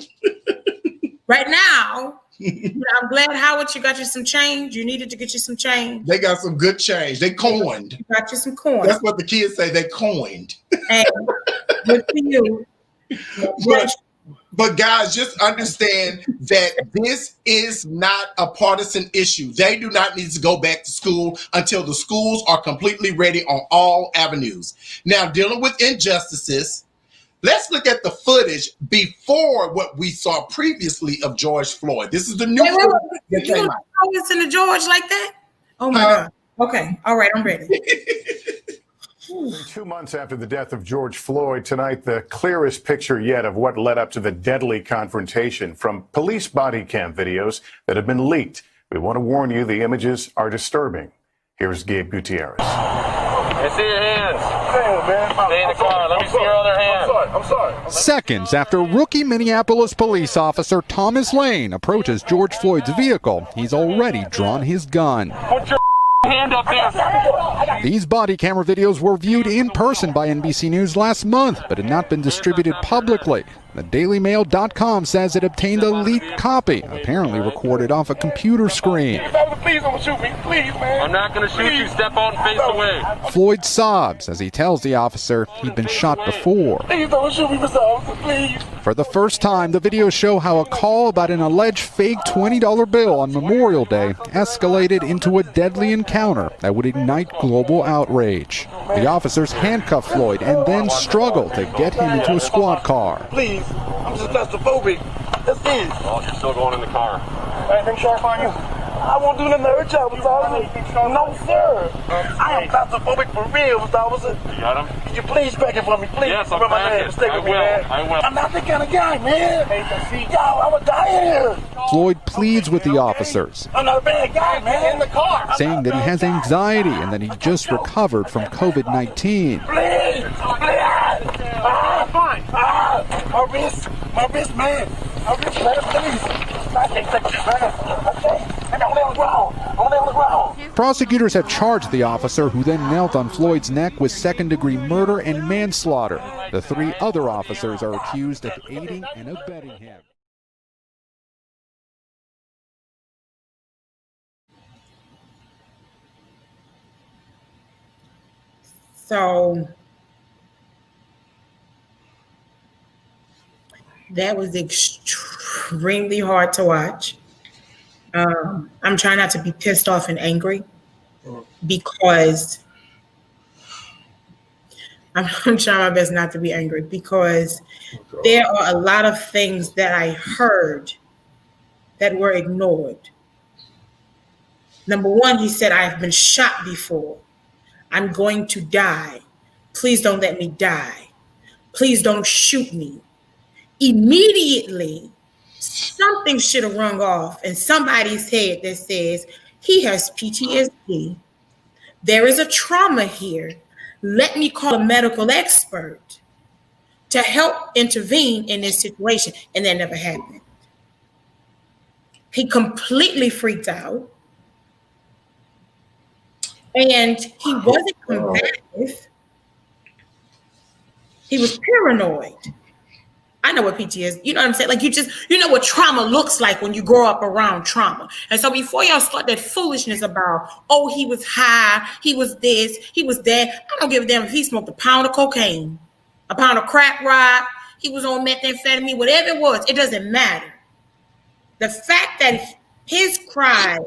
Right now, I'm glad, Howard, you got you some change. You needed to get you some change. They got some good change. They coined. You got you some coins. That's what the kids say. They coined. And good for you. But guys, just understand that this is not a partisan issue. They do not need to go back to school until the schools are completely ready on all avenues. Now, dealing with injustices, let's look at the footage before what we saw previously of George Floyd. This is the new footage that came out. Listen to George like that? Oh my God. Okay. All right. I'm ready. 2 months after the death of George Floyd, tonight the clearest picture yet of what led up to the deadly confrontation from police body cam videos that have been leaked. We want to warn you, the images are disturbing. Here's Gabe Gutierrez. I see your hands. Stay in the car. Let me see your other hand. I'm sorry. Seconds after rookie Minneapolis police officer Thomas Lane approaches George Floyd's vehicle, he's already drawn his gun. Put your Hand up there. These body camera videos were viewed in person by NBC News last month, but had not been distributed publicly. The DailyMail.com says it obtained a leaked copy, apparently recorded off a computer screen. Please don't shoot me. Please, man. I'm not going to shoot you. Step out and face away. Floyd sobs as he tells the officer he'd been shot before. Please don't shoot me, Mr. Officer, please. For the first time, the videos show how a call about an alleged fake $20 bill on Memorial Day escalated into a deadly encounter that would ignite global outrage. The officers handcuffed Floyd and then struggled to get him into a squad car. Please, I'm just claustrophobic. That's it. Oh, you're still going in the car. Anything sharp on you? I won't do nothing to hurt y'all, Mr. Officer. No, sir. I am claustrophobic for real, Mr. Officer. You got him? Can you please back it for me, please? Yes, I'm backing. I will. I'm not that kind of guy, man. Yo, I would die here. Floyd pleads with the officers, I'm not a bad guy, man. In the car. saying that he has anxiety and that he just recovered from COVID-19. Please, please. Fine. My wrist, man. My wrist, man, please. I can't take this, man. I'm on the ground. I'm on the ground. Prosecutors have charged the officer, who then knelt on Floyd's neck, with second-degree murder and manslaughter. The three other officers are accused of aiding and abetting him. So that was extremely hard to watch. I'm trying not to be pissed off and angry because I'm trying my best not to be angry because there are a lot of things that I heard that were ignored. Number one, he said, I've been shot before. I'm going to die. Please don't let me die. Please don't shoot me. Immediately, something should have rung off in somebody's head that says, he has PTSD. There is a trauma here. Let me call a medical expert to help intervene in this situation. And that never happened. He completely freaked out. And he wasn't combative. He was paranoid. I know what PTSD, you know what I'm saying? Like you know what trauma looks like when you grow up around trauma. And so before y'all start that foolishness about, oh, he was high, he was this, he was that. I don't give a damn if he smoked a pound of cocaine, a pound of crack rock, he was on methamphetamine, whatever it was, it doesn't matter. The fact that his cries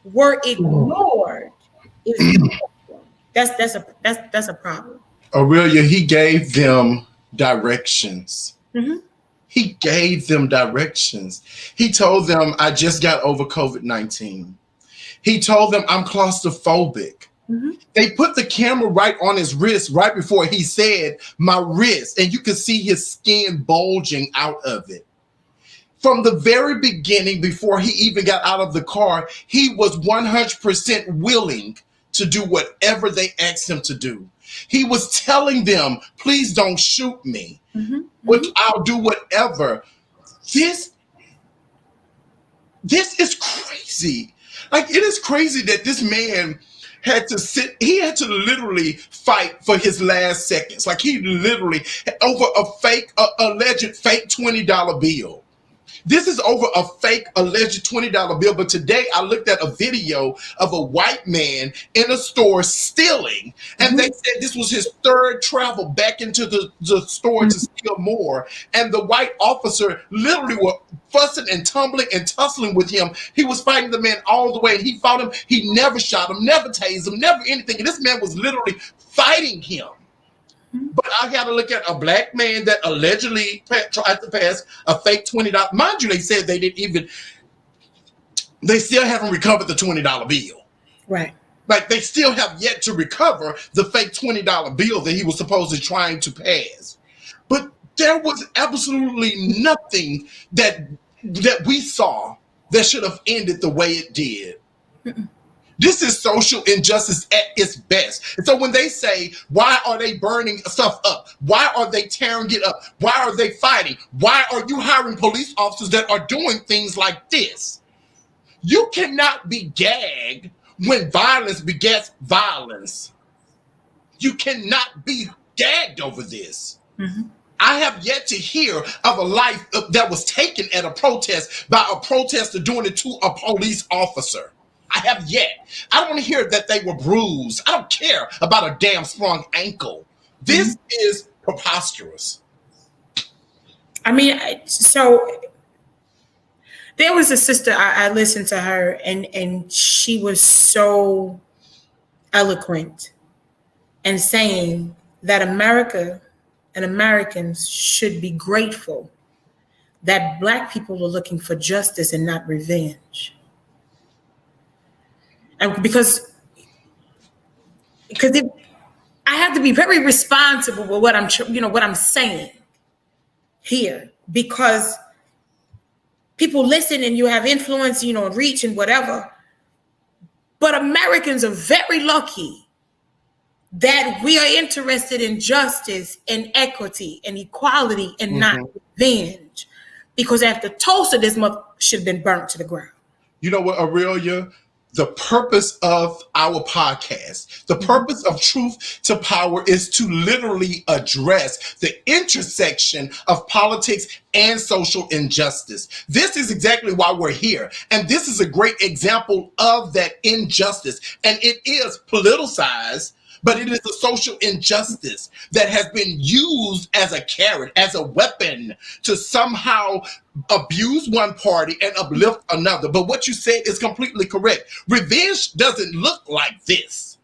were ignored is that's a problem. Aurelia, he gave them directions. Mm-hmm. He gave them directions. He told them, I just got over COVID-19. He told them, I'm claustrophobic. Mm-hmm. They put the camera right on his wrist right before he said, my wrist, and you could see his skin bulging out of it. From the very beginning, before he even got out of the car, he was 100% willing to do whatever they asked him to do. He was telling them, please don't shoot me. Mm-hmm. Which I'll do whatever. This is crazy. Like, it is crazy that this man had to he had to literally fight for his last seconds. Like, he literally, over a alleged fake $20 bill. This is over a fake alleged $20 bill. But today I looked at a video of a white man in a store stealing. And they said this was his third travel back into the store to steal more. And the white officer literally was fussing and tumbling and tussling with him. He was fighting the man all the way. And he fought him. He never shot him, never tased him, never anything. And this man was literally fighting him. But I got to look at a black man that allegedly tried to pass a fake $20. Mind you, they said they still haven't recovered the $20 bill. Right. Like, they still have yet to recover the fake $20 bill that he was supposedly trying to pass. But there was absolutely nothing that we saw that should have ended the way it did. Mm-mm. This is social injustice at its best. And so when they say, why are they burning stuff up? Why are they tearing it up? Why are they fighting? Why are you hiring police officers that are doing things like this? You cannot be gagged when violence begets violence. You cannot be gagged over this. Mm-hmm. I have yet to hear of a life that was taken at a protest by a protester doing it to a police officer. I have yet. I don't want to hear that they were bruised. I don't care about a damn sprung ankle. This is preposterous. I mean, so there was a sister, I listened to her, and she was so eloquent and saying that America and Americans should be grateful that Black people are looking for justice and not revenge. And because I have to be very responsible with what I'm saying here, because people listen and you have influence, reach and whatever. But Americans are very lucky that we are interested in justice and equity and equality and not revenge. Because after Tulsa, this mother should have been burnt to the ground. You know what, Aurelia? The purpose of our podcast, the purpose of Truth to Power is to literally address the intersection of politics and social injustice. This is exactly why we're here. And this is a great example of that injustice. And it is politicized, but it is a social injustice that has been used as a carrot, as a weapon to somehow abuse one party and uplift another. But what you said is completely correct. Revenge doesn't look like this.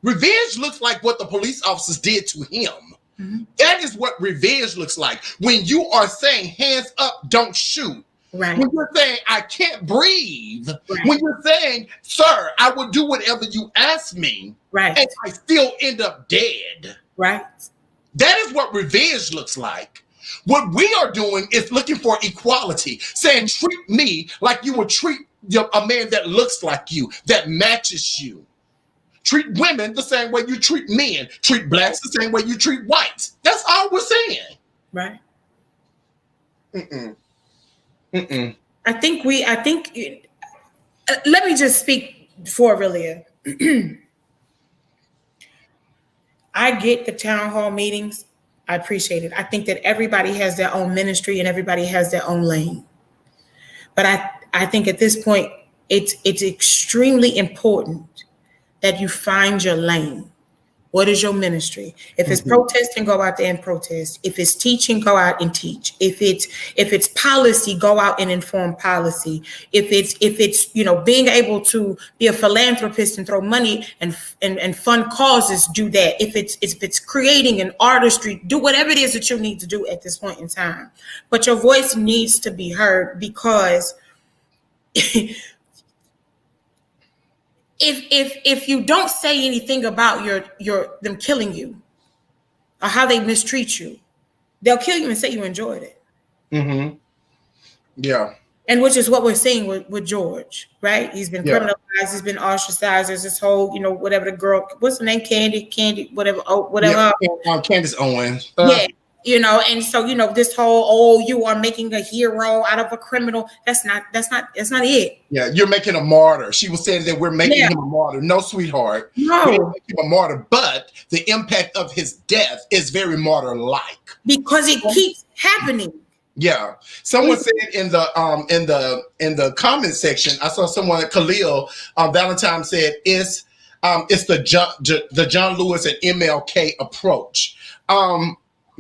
Revenge looks like what the police officers did to him. That is what revenge looks like. When you are saying, hands up, don't shoot. Right. When you're saying, I can't breathe. Right. When you're saying, sir, I will do whatever you ask me. Right. And I still end up dead. Right. That is what revenge looks like. What we are doing is looking for equality, saying, treat me like you would treat a man that looks like you, that matches you. Treat women the same way you treat men. Treat Blacks the same way you treat whites. That's all we're saying. Right. I think let me just speak for Aurelia. I get the town hall meetings. I appreciate it. I think that everybody has their own ministry and everybody has their own lane. But I think at this point, it's extremely important that you find your lane. What is your ministry? If it's protesting, go out there and protest. If it's teaching, go out and teach. If it's policy, go out and inform policy. If it's being able to be a philanthropist and throw money and fund causes, do that. If it's creating an artistry, do whatever it is that you need to do at this point in time. But your voice needs to be heard, because if you don't say anything about them killing you or how they mistreat you, they'll kill you and say you enjoyed it. Yeah. And which is what we're seeing with George, right? He's been criminalized, he's been ostracized. There's this whole, whatever the girl, what's her name? Candy, whatever. Yeah, Candice Owens. And so, this whole, you are making a hero out of a criminal. That's not it. Yeah, you're making a martyr. She was saying that we're making him a martyr. No, sweetheart. No. We didn't make him a martyr, but the impact of his death is very martyr-like. Because it keeps happening. Yeah. Someone said in the comment section, I saw someone, Khalil Valentine said, it's the John Lewis and MLK approach.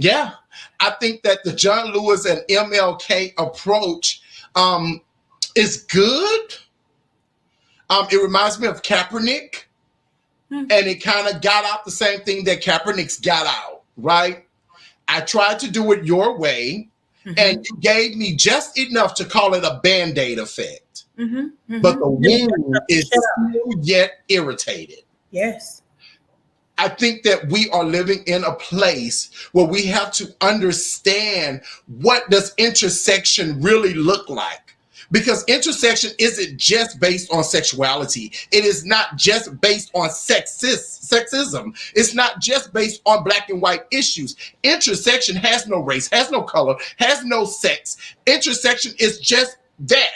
Yeah, I think that the John Lewis and MLK approach is good. It reminds me of Kaepernick, and it kind of got out the same thing that Kaepernick's got out, right? I tried to do it your way, and you gave me just enough to call it a Band-Aid effect. But the wound is still yet irritated. Yes. I think that we are living in a place where we have to understand, what does intersection really look like? Because intersection isn't just based on sexuality. It is not just based on sexism. It's not just based on black and white issues. Intersection has no race, has no color, has no sex. Intersection is just that.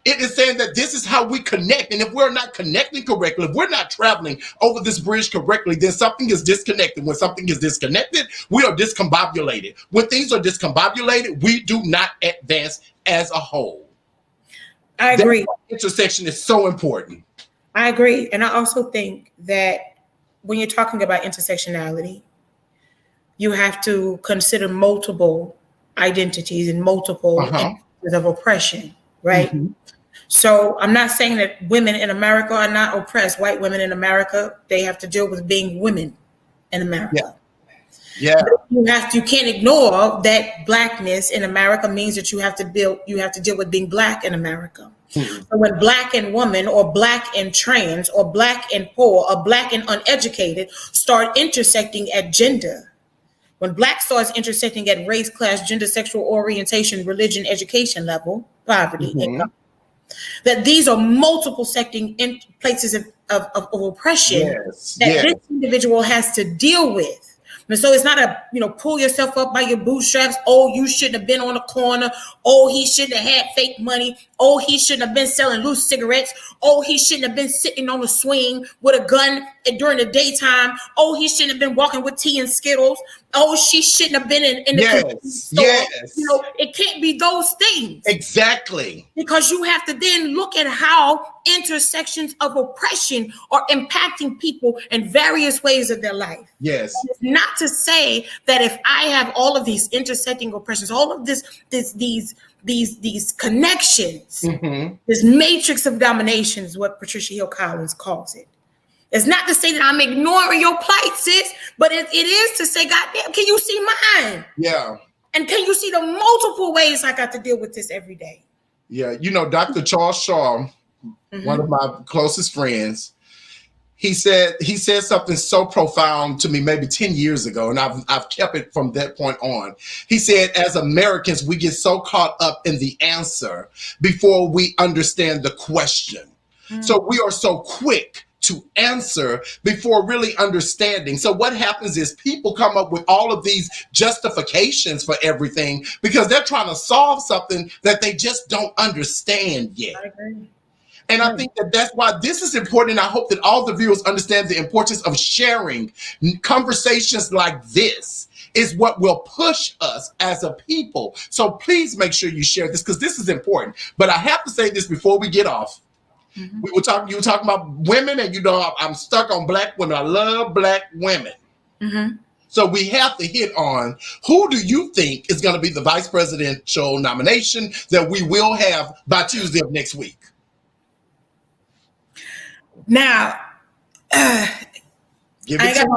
It is saying that this is how we connect. And if we're not connecting correctly, if we're not traveling over this bridge correctly, then something is disconnected. When something is disconnected, we are discombobulated. When things are discombobulated, we do not advance as a whole. I agree. Intersection is so important. I agree. And I also think that when you're talking about intersectionality, you have to consider multiple identities and multiple instances of oppression, right? Mm-hmm. So I'm not saying that women in America are not oppressed. White women in America, they have to deal with being women in America. Yeah. You can't ignore that blackness in America means that you have to deal with being black in America. Mm-hmm. So when black and woman, or black and trans, or black and poor, or black and uneducated start intersecting at gender, when black starts intersecting at race, class, gender, sexual orientation, religion, education level, poverty, income, that these are multiple secting in places of oppression that this individual has to deal with. And so it's not pull yourself up by your bootstraps. Oh, you shouldn't have been on the corner. Oh, he shouldn't have had fake money. Oh, he shouldn't have been selling loose cigarettes. Oh, he shouldn't have been sitting on the swing with a gun during the daytime. Oh, he shouldn't have been walking with tea and Skittles. Oh, she shouldn't have been in the convenience store. Yes. It can't be those things. Exactly. Because you have to then look at how intersections of oppression are impacting people in various ways of their life. Yes. And it's not to say that if I have all of these intersecting oppressions, all of these connections, this matrix of domination is what Patricia Hill Collins calls it. It's not to say that I'm ignoring your plight, sis, but it is to say, goddamn, can you see mine? Yeah. And can you see the multiple ways I got to deal with this every day? Yeah. Dr. Charles Shaw, one of my closest friends, he said something so profound to me maybe 10 years ago, and I've kept it from that point on. He said, as Americans, we get so caught up in the answer before we understand the question. So we are so quick to answer before really understanding. So what happens is people come up with all of these justifications for everything because they're trying to solve something that they just don't understand yet. I agree. And I think that's why this is important. And I hope that all the viewers understand the importance of sharing. Conversations like this is what will push us as a people. So please make sure you share this because this is important. But I have to say this before we get off. You were talking about women, and I'm stuck on black women. I love black women. So we have to hit on, who do you think is going to be the vice presidential nomination that we will have by Tuesday of next week? Now, I got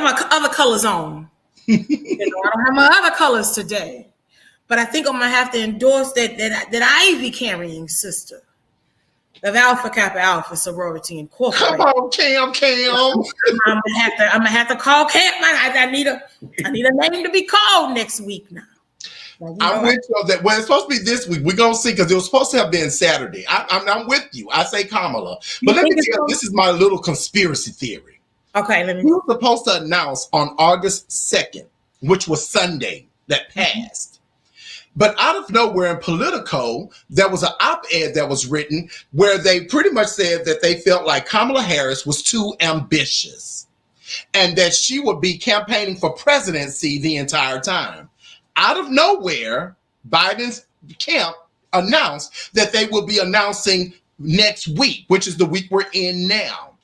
my other colors on. I don't have my other colors today, but I think I'm gonna have to endorse that Ivy carrying sister of Alpha Kappa Alpha Sorority Incorporated. Come on, Cam. I'm gonna have to call Cam. I need a name to be called next week now. I'm with you on that. Well, it's supposed to be this week. We're gonna see because it was supposed to have been Saturday. I'm with you. I say Kamala, but let me tell you, this is my little conspiracy theory. Okay, we were supposed to announce on August 2nd, which was Sunday that passed. But out of nowhere in Politico, there was an op-ed that was written where they pretty much said that they felt like Kamala Harris was too ambitious and that she would be campaigning for presidency the entire time. Out of nowhere, Biden's camp announced that they will be announcing next week, which is the week we're in now.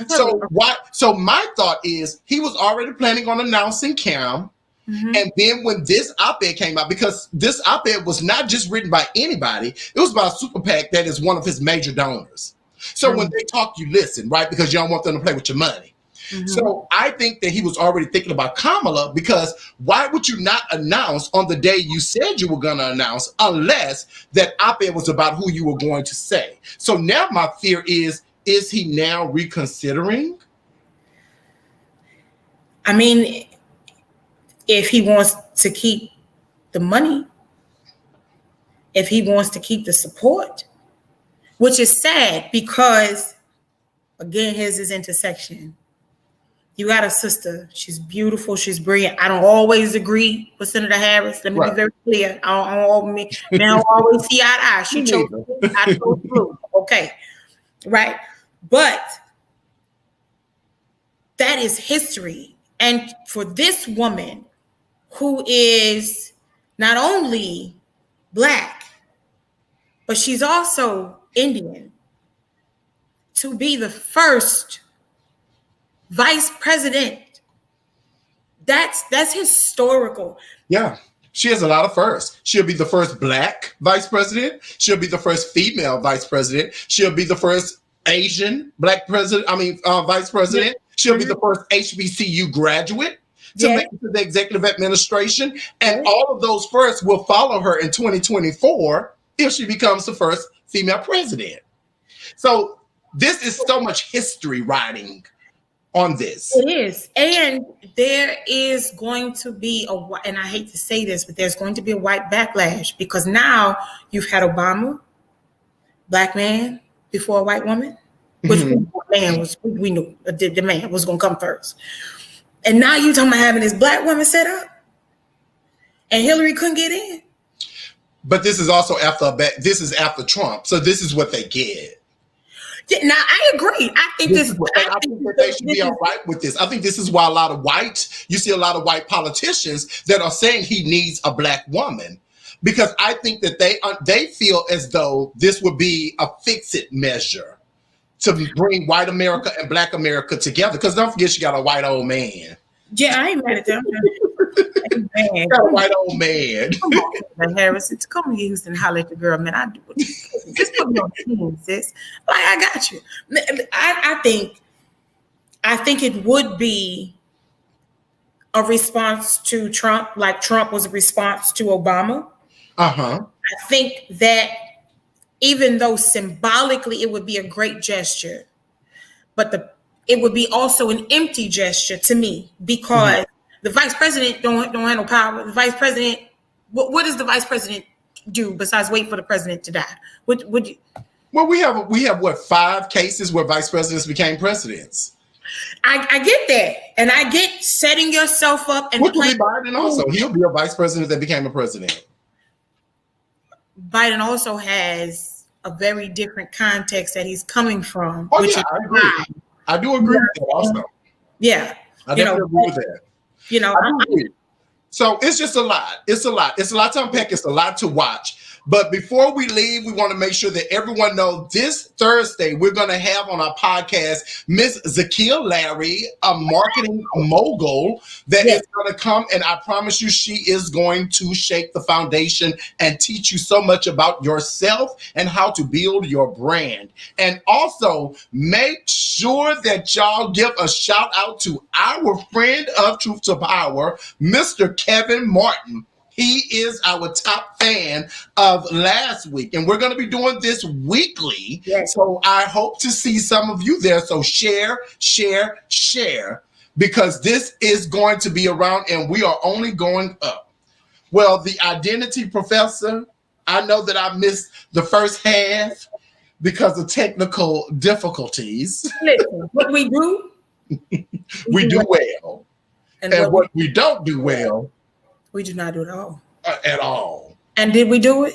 So my thought is he was already planning on announcing Cam. And then when this op-ed came out, because this op-ed was not just written by anybody, it was by a super PAC that is one of his major donors. So when they talk, you listen, right? Because you don't want them to play with your money. So I think that he was already thinking about Kamala, because why would you not announce on the day you said you were going to announce unless that op-ed was about who you were going to say? So now my fear is he now reconsidering? I mean, if he wants to keep the money, if he wants to keep the support, which is sad because, again, here's his intersection. You got a sister. She's beautiful. She's brilliant. I don't always agree with Senator Harris. Let me be very clear. I don't always see eye to eye. She chose blue. I chose blue. Okay. Right. But that is history. And for this woman who is not only Black, but she's also Indian, to be the first vice president, that's historical. Yeah, she has a lot of firsts. She'll be the first Black vice president. She'll be the first female vice president. She'll be the first Asian Black president. Vice president. She'll be the first HBCU graduate to make it to the executive administration. And all of those firsts will follow her in 2024 if she becomes the first female president. So this is so much history riding on this. It is. And there is going to be and I hate to say this, but there's going to be a white backlash, because now you've had Obama, Black man before a white woman, which we knew the man was going to come first. And now you're talking about having this Black woman set up, and Hillary couldn't get in. But this is also after Trump. So this is what they get. Now, I agree. I think that they should be all right with this. I think this is why you see a lot of white politicians that are saying he needs a Black woman, because I think that they feel as though this would be a fix-it measure to bring white America and Black America together. Because don't forget, you got a white old man. Yeah, I ain't mad at them. You got a white old man. Come on, Harris. Come here, Houston, holler at the girl, man. I do it. Just put me on the team, sis. Like, I got you. I think it would be a response to Trump, like Trump was a response to Obama. I think that even though symbolically it would be a great gesture, but it would be also an empty gesture to me, because the vice president don't have no power. The vice president, what does the vice president do besides wait for the president to die? Would you? Well, we have what, 5 cases where vice presidents became presidents. I get that, and I get setting yourself up and playing. Biden also, he'll be a vice president that became a president. Biden also has a very different context that he's coming from. I agree. I do agree with that also. Yeah. I definitely agree with that. So it's just a lot. It's a lot to unpack. It's a lot to watch. But before we leave, we want to make sure that everyone knows this Thursday, we're going to have on our podcast, Miss Zakia Larry, a marketing mogul that is going to come. And I promise you, she is going to shake the foundation and teach you so much about yourself and how to build your brand. And also make sure that y'all give a shout out to our friend of Truth to Power, Mr. Kevin Martin. He is our top fan of last week, and we're going to be doing this weekly. Yes. So I hope to see some of you there. So share, because this is going to be around, and we are only going up. Well, the identity professor, I know that I missed the first half because of technical difficulties. Listen, what we do, we do well. And what we don't do well, we do not do it at all. And did we do it?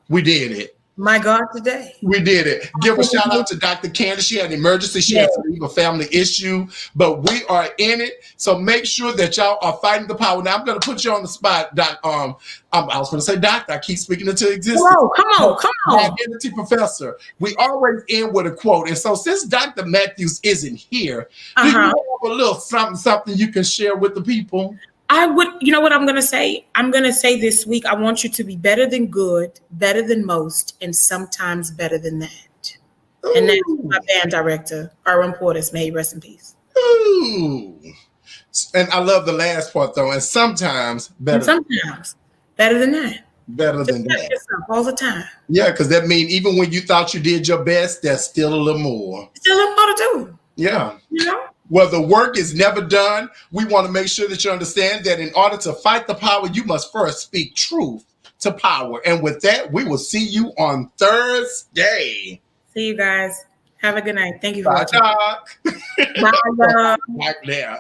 We did it. My God, today. We did it. Give a shout out to Dr. Candice. She had an emergency. She had to leave a family issue, but we are in it. So make sure that y'all are fighting the power. Now I'm going to put you on the spot, Doc. I was going to say doctor. I keep speaking into existence. Come on. The identity professor. We always end with a quote. And so since Dr. Matthews isn't here, do you have a little something you can share with the people? I would, you know what I'm going to say? I'm going to say this week, I want you to be better than good, better than most, and sometimes better than that. Ooh. And that's my band director, Aaron Portis. May he rest in peace. Ooh. And I love the last part, though. And sometimes better. Better than that. Better than that. Yourself all the time. Yeah, because that means even when you thought you did your best, there's still a little more. Still a little more to do. Yeah. You know? Well, the work is never done. We want to make sure that you understand that in order to fight the power, you must first speak truth to power. And with that, we will see you on Thursday. See you guys. Have a good night. Thank you for Bye, watching. Doc. Bye, love. Back there.